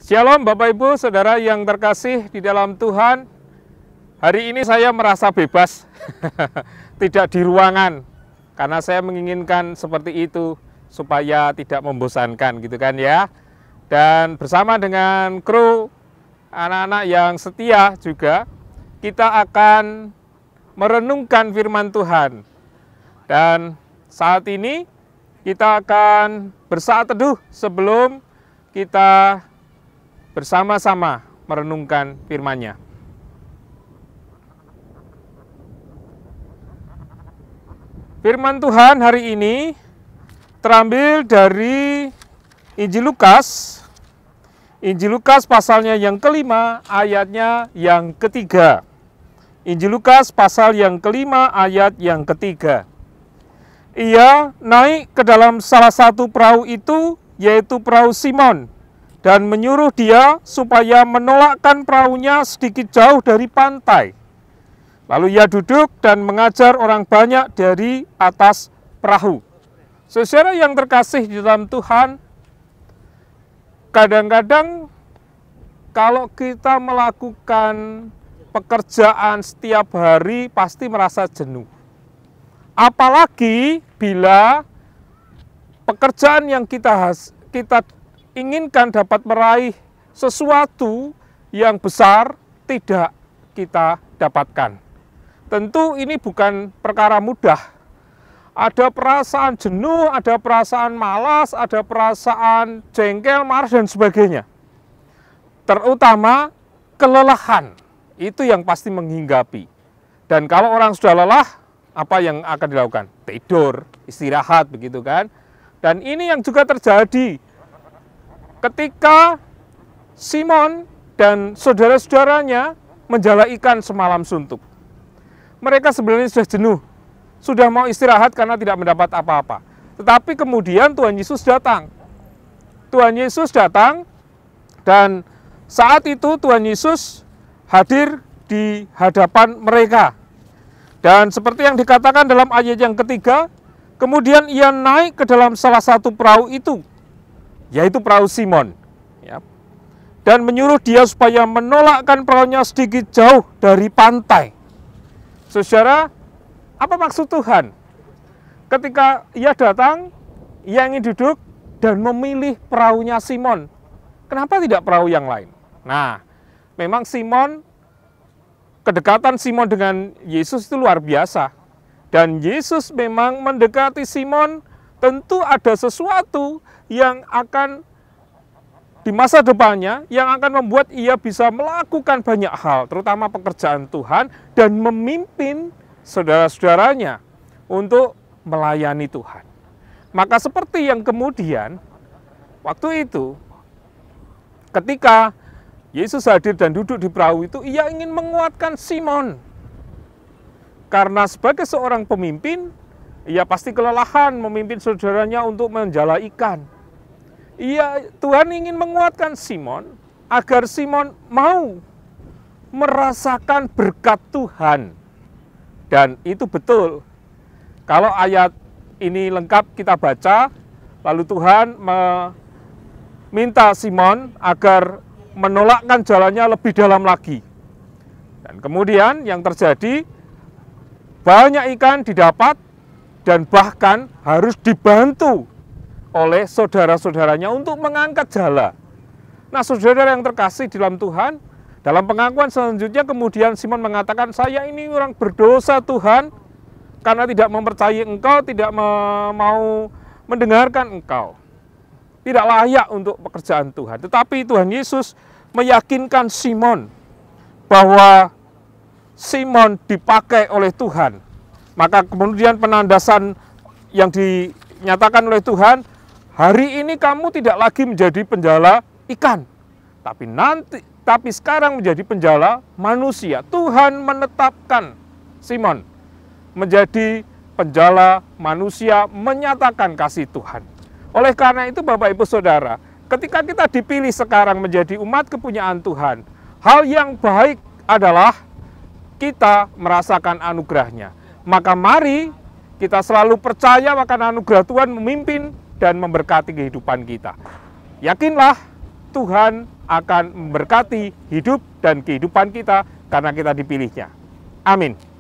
Shalom Bapak Ibu, Saudara yang terkasih di dalam Tuhan. Hari ini saya merasa bebas, tidak di ruangan, karena saya menginginkan seperti itu supaya tidak membosankan gitu kan ya. Dan bersama dengan kru anak-anak yang setia juga, kita akan merenungkan firman Tuhan. Dan saat ini kita akan bersaat teduh sebelum kita bersama-sama merenungkan firman-Nya. Firman Tuhan hari ini terambil dari Injil Lukas. Injil Lukas pasalnya yang kelima, ayatnya yang ketiga. Injil Lukas pasal yang kelima, ayat yang ketiga. Ia naik ke dalam salah satu perahu itu, yaitu perahu Simon, dan menyuruh dia supaya menolakkan perahunya sedikit jauh dari pantai. Lalu ia duduk dan mengajar orang banyak dari atas perahu. Saudara yang terkasih di dalam Tuhan, kadang-kadang kalau kita melakukan pekerjaan setiap hari pasti merasa jenuh. Apalagi bila pekerjaan yang kita inginkan dapat meraih sesuatu yang besar tidak kita dapatkan. Tentu ini bukan perkara mudah. Ada perasaan jenuh, ada perasaan malas, ada perasaan jengkel, marah, dan sebagainya. Terutama kelelahan, itu yang pasti menghinggapi. Dan kalau orang sudah lelah, apa yang akan dilakukan? Tidur, istirahat, begitu kan? Dan ini yang juga terjadi ketika Simon dan saudara-saudaranya menjala ikan semalam suntuk. Mereka sebenarnya sudah jenuh, sudah mau istirahat karena tidak mendapat apa-apa. Tetapi kemudian Tuhan Yesus datang. Tuhan Yesus datang dan saat itu Tuhan Yesus hadir di hadapan mereka. Dan seperti yang dikatakan dalam ayat yang ketiga, kemudian ia naik ke dalam salah satu perahu itu, yaitu perahu Simon, ya, dan menyuruh dia supaya menolakkan perahunya sedikit jauh dari pantai. Saudara, apa maksud Tuhan? Ketika ia datang, ia ingin duduk dan memilih perahunya Simon. Kenapa tidak perahu yang lain? Nah, memang kedekatan Simon dengan Yesus itu luar biasa. Dan Yesus memang mendekati Simon, tentu ada sesuatu yang akan di masa depannya yang akan membuat ia bisa melakukan banyak hal, terutama pekerjaan Tuhan, dan memimpin saudara-saudaranya untuk melayani Tuhan. Maka seperti yang kemudian waktu itu ketika Yesus hadir dan duduk di perahu itu, ia ingin menguatkan Simon. Karena sebagai seorang pemimpin, ia pasti kelelahan memimpin saudaranya untuk menjala ikan. Tuhan ingin menguatkan Simon agar Simon mau merasakan berkat Tuhan. Dan itu betul. Kalau ayat ini lengkap kita baca, lalu Tuhan meminta Simon agar menolakkan jalannya lebih dalam lagi. Dan kemudian yang terjadi, banyak ikan didapat dan bahkan harus dibantu oleh saudara-saudaranya untuk mengangkat jala. Nah, saudara yang terkasih di dalam Tuhan, dalam pengakuan selanjutnya kemudian Simon mengatakan, saya ini orang berdosa Tuhan, karena tidak mempercayai Engkau, tidak mau mendengarkan Engkau. Tidak layak untuk pekerjaan Tuhan. Tetapi Tuhan Yesus meyakinkan Simon bahwa Simon dipakai oleh Tuhan. Maka kemudian penandasan yang dinyatakan oleh Tuhan, hari ini kamu tidak lagi menjadi penjala ikan, tapi sekarang menjadi penjala manusia. Tuhan menetapkan Simon menjadi penjala manusia, menyatakan kasih Tuhan. Oleh karena itu Bapak Ibu Saudara, ketika kita dipilih sekarang menjadi umat kepunyaan Tuhan, hal yang baik adalah kita merasakan anugerahnya. Maka mari kita selalu percaya akan anugerah Tuhan memimpin dan memberkati kehidupan kita. Yakinlah Tuhan akan memberkati hidup dan kehidupan kita karena kita dipilihnya. Amin.